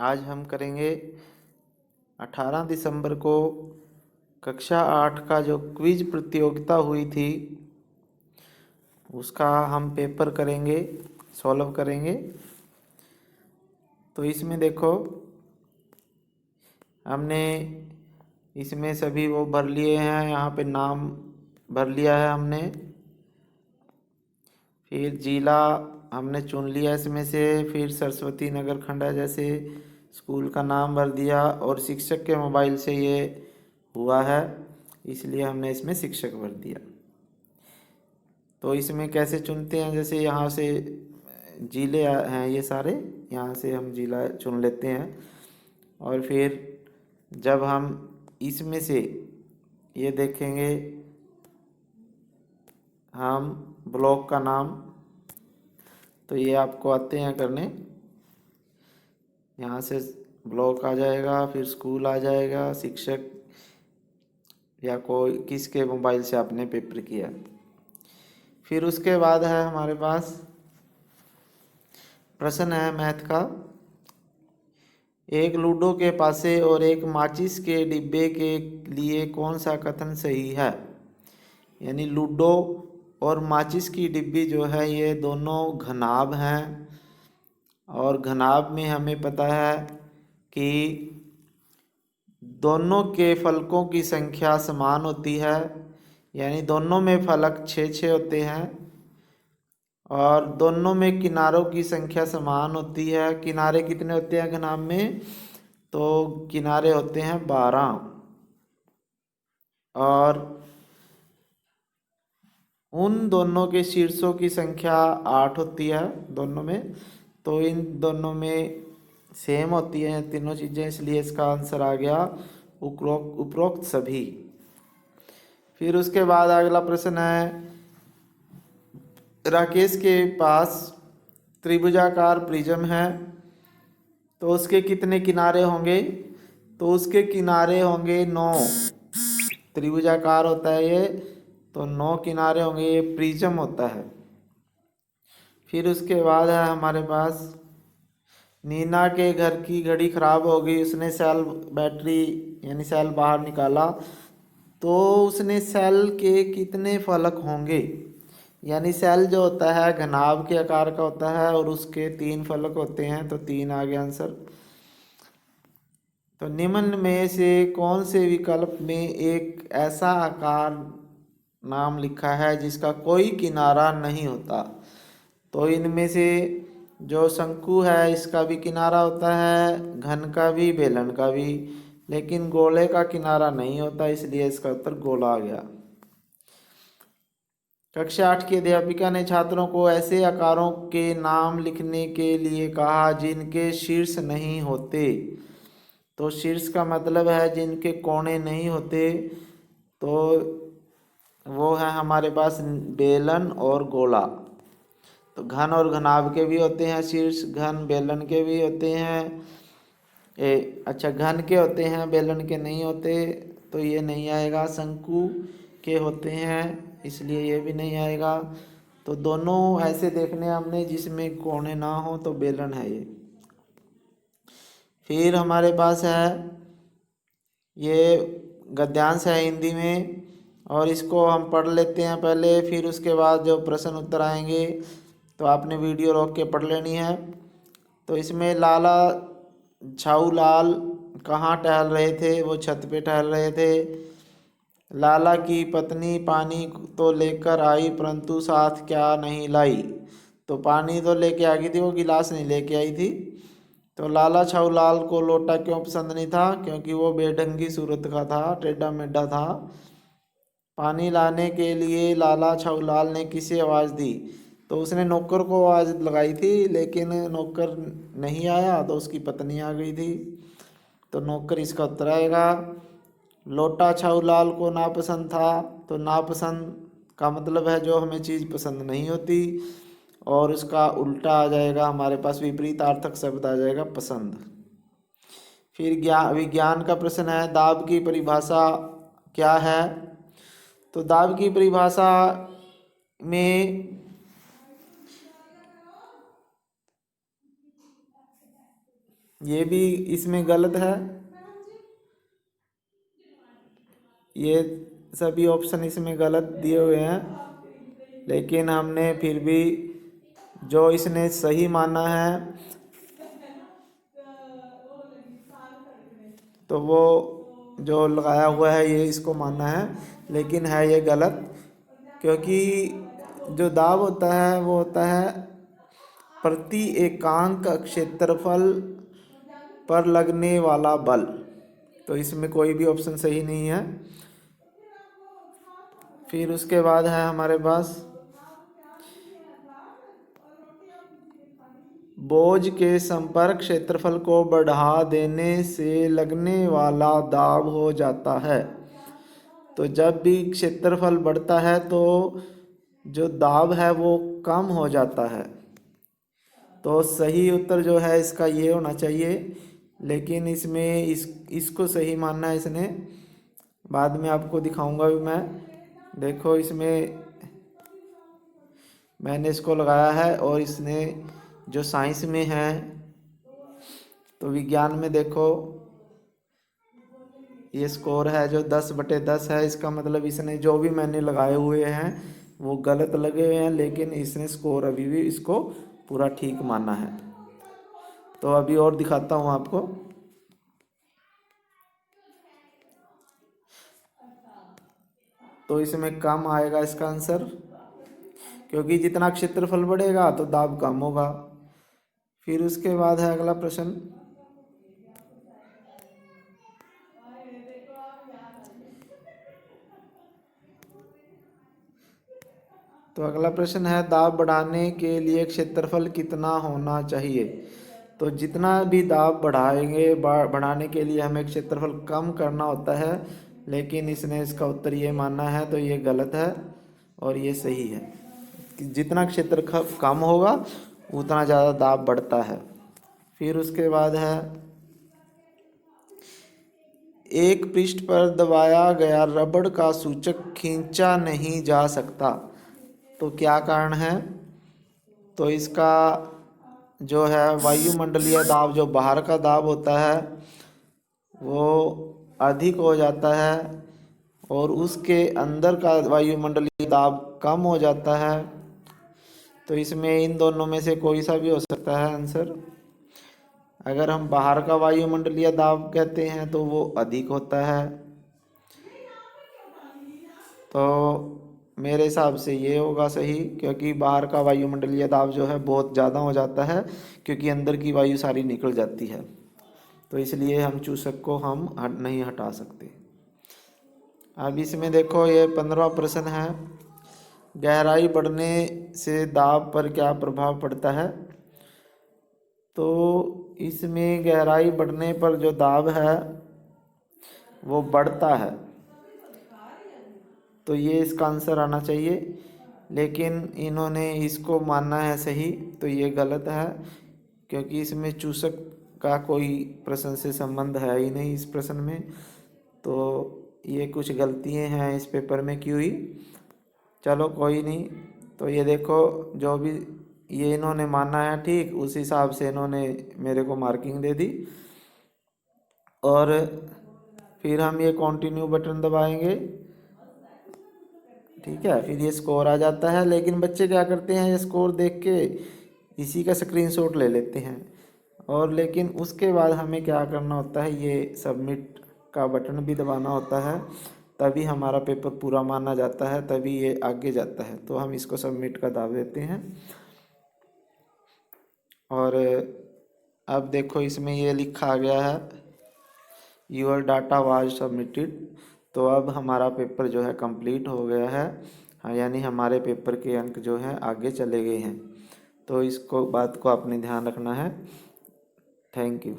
आज हम करेंगे 18 दिसंबर को कक्षा 8 का जो क्विज प्रतियोगिता हुई थी उसका हम पेपर करेंगे, सॉल्व करेंगे। तो इसमें देखो, हमने इसमें सभी वो भर लिए हैं, यहाँ पे नाम भर लिया है हमने। फिर जिला हमने चुन लिया इसमें से, फिर सरस्वती नगर खंडा जैसे स्कूल का नाम भर दिया, और शिक्षक के मोबाइल से ये हुआ है इसलिए हमने इसमें शिक्षक भर दिया। तो इसमें कैसे चुनते हैं, जैसे यहाँ से जिले हैं ये सारे, यहाँ से हम जिला चुन लेते हैं और फिर जब हम इसमें से ये देखेंगे हम ब्लॉक का नाम, तो ये आपको आते हैं करने। यहाँ से ब्लॉक आ जाएगा, फिर स्कूल आ जाएगा, शिक्षक या कोई किसके मोबाइल से आपने पेपर किया। फिर उसके बाद है हमारे पास प्रश्न है मैथ का। एक लूडो के पासे और एक माचिस के डिब्बे के लिए कौन सा कथन सही है। यानी लूडो और माचिस की डिब्बी जो है ये दोनों घनाभ हैं, और घनाभ में हमें पता है कि दोनों के फलकों की संख्या समान होती है, यानी दोनों में फलक 6-6 होते हैं, और दोनों में किनारों की संख्या समान होती है। किनारे कितने होते हैं घनाभ में, तो किनारे होते हैं 12, और उन दोनों के शीर्षों की संख्या 8 होती है दोनों में। तो इन दोनों में सेम होती है तीनों चीज़ें, इसलिए इसका आंसर आ गया उपरोक्त सभी। फिर उसके बाद अगला प्रश्न है, राकेश के पास त्रिभुजाकार प्रिज्म है, तो उसके कितने किनारे होंगे। तो उसके किनारे होंगे 9। त्रिभुजाकार होता है ये, तो 9 किनारे होंगे, ये प्रिज्म होता है। फिर उसके बाद है हमारे पास, नीना के घर की घड़ी खराब हो गई, उसने सेल बैटरी यानी सेल बाहर निकाला, तो उसने सेल के कितने फलक होंगे। यानी सेल जो होता है घनाभ के आकार का होता है और उसके 3 फलक होते हैं, तो 3 आ गया आंसर। तो निम्न में से कौन से विकल्प में एक ऐसा आकार नाम लिखा है जिसका कोई किनारा नहीं होता। तो इनमें से जो शंकु है इसका भी किनारा होता है, घन का भी, बेलन का भी, लेकिन गोले का किनारा नहीं होता, इसलिए इसका उत्तर गोला आ गया। कक्षा 8 की अध्यापिका ने छात्रों को ऐसे आकारों के नाम लिखने के लिए कहा जिनके शीर्ष नहीं होते। तो शीर्ष का मतलब है जिनके कोने नहीं होते, तो वो है हमारे पास बेलन और गोला। तो घन और घनाभ के भी होते हैं शीर्ष, घन बेलन के भी होते हैं, घन के होते हैं, बेलन के नहीं होते, तो ये नहीं आएगा। शंकु के होते हैं, इसलिए ये भी नहीं आएगा। तो दोनों ऐसे देखने हमने जिसमें कोने ना हो, तो बेलन है ये। फिर हमारे पास है ये गद्यांश है हिंदी में, और इसको हम पढ़ लेते हैं पहले, फिर उसके बाद जो प्रश्न उत्तर आएंगे तो आपने वीडियो रोक के पढ़ लेनी है। तो इसमें लाला छाऊ लाल कहाँ टहल रहे थे, वो छत पे टहल रहे थे। लाला की पत्नी पानी तो लेकर आई परंतु साथ क्या नहीं लाई। तो पानी तो लेके आ गई थी, वो गिलास नहीं लेके आई थी। तो लाला छाऊ लाल को लोटा क्यों पसंद नहीं था, क्योंकि वो बेढंगी सूरत का था, टेढ़ा मेढ़ा था। पानी लाने के लिए लाला छाऊ लाल ने किसे आवाज़ दी। तो उसने नौकर को आवाज़ लगाई थी, लेकिन नौकर नहीं आया, तो उसकी पत्नी आ गई थी, तो नौकर इसका उत्तर आएगा। लोटा छाऊ लाल को नापसंद था, तो नापसंद का मतलब है जो हमें चीज़ पसंद नहीं होती, और उसका उल्टा आ जाएगा हमारे पास, विपरीतार्थक शब्द आ जाएगा पसंद। फिर विज्ञान का प्रश्न है, दाब की परिभाषा क्या है। तो दाब की परिभाषा में ये भी इसमें गलत है। ये सभी ऑप्शन इसमें गलत दिए हुए हैं, लेकिन हमने फिर भी जो इसने सही माना है तो वो जो लगाया हुआ है ये इसको मानना है, लेकिन है ये गलत। क्योंकि जो दाब होता है वो होता है प्रति एकांक क्षेत्रफल पर लगने वाला बल। तो इसमें कोई भी ऑप्शन सही नहीं है। फिर उसके बाद है हमारे पास बोझ के संपर्क क्षेत्रफल को बढ़ा देने से लगने वाला दाब हो जाता है। तो जब भी क्षेत्रफल बढ़ता है तो जो दाब है वो कम हो जाता है। तो सही उत्तर जो है इसका ये होना चाहिए, लेकिन इसमें इसको सही मानना है इसने। बाद में आपको दिखाऊंगा भी मैं। देखो इसमें मैंने इसको लगाया है और इसने जो साइंस में है तो विज्ञान में देखो ये स्कोर है जो 10/10 है। इसका मतलब इसने जो भी मैंने लगाए हुए हैं वो गलत लगे हुए हैं, लेकिन इसने स्कोर अभी भी इसको पूरा ठीक माना है। तो अभी और दिखाता हूँ आपको। तो इसमें कम आएगा इसका आंसर, क्योंकि जितना क्षेत्रफल बढ़ेगा तो दाब कम होगा। फिर उसके बाद है अगला प्रश्न। तो अगला प्रश्न है दाब बढ़ाने के लिए क्षेत्रफल कितना होना चाहिए। तो जितना भी दाब बढ़ाएंगे बढ़ाने के लिए हमें क्षेत्रफल कम करना होता है, लेकिन इसने इसका उत्तर ये माना है तो ये गलत है और ये सही है कि जितना क्षेत्र कम होगा उतना ज़्यादा दाब बढ़ता है। फिर उसके बाद है एक पृष्ठ पर दबाया गया रबड़ का सूचक खींचा नहीं जा सकता। तो क्या कारण है। तो इसका जो है वायुमंडलीय दाब, जो बाहर का दाब होता है वो अधिक हो जाता है और उसके अंदर का वायुमंडलीय दाब कम हो जाता है। तो इसमें इन दोनों में से कोई सा भी हो सकता है आंसर। अगर हम बाहर का वायुमंडलीय दाब कहते हैं तो वो अधिक होता है। तो मेरे हिसाब से ये होगा सही, क्योंकि बाहर का वायुमंडलीय दाब जो है बहुत ज़्यादा हो जाता है, क्योंकि अंदर की वायु सारी निकल जाती है। तो इसलिए हम चूसक को हम नहीं हटा सकते। अब इसमें देखो ये 15वां प्रश्न है, गहराई बढ़ने से दाब पर क्या प्रभाव पड़ता है। तो इसमें गहराई बढ़ने पर जो दाब है वो बढ़ता है, तो ये इसका आंसर आना चाहिए, लेकिन इन्होंने इसको माना है सही तो ये गलत है, क्योंकि इसमें चूसक का कोई प्रश्न से संबंध है ही नहीं इस प्रश्न में। तो ये कुछ गलतियाँ हैं इस पेपर में की हुई। चलो कोई नहीं। तो ये देखो जो भी ये इन्होंने माना है ठीक उस हिसाब से इन्होंने मेरे को मार्किंग दे दी। और फिर हम ये कंटिन्यू बटन दबाएंगे, ठीक है। फिर ये स्कोर आ जाता है, लेकिन बच्चे क्या करते हैं ये स्कोर देख के इसी का स्क्रीनशॉट ले लेते हैं। और लेकिन उसके बाद हमें क्या करना होता है, ये सबमिट का बटन भी दबाना होता है, तभी हमारा पेपर पूरा माना जाता है, तभी ये आगे जाता है। तो हम इसको सबमिट का दाब देते हैं। और अब देखो इसमें ये लिखा गया है योर डाटा वाज सबमिटेड। तो अब हमारा पेपर जो है कंप्लीट हो गया है। हाँ, यानी हमारे पेपर के अंक जो हैं आगे चले गए हैं। तो इसको बात को आपने ध्यान रखना है। Thank you.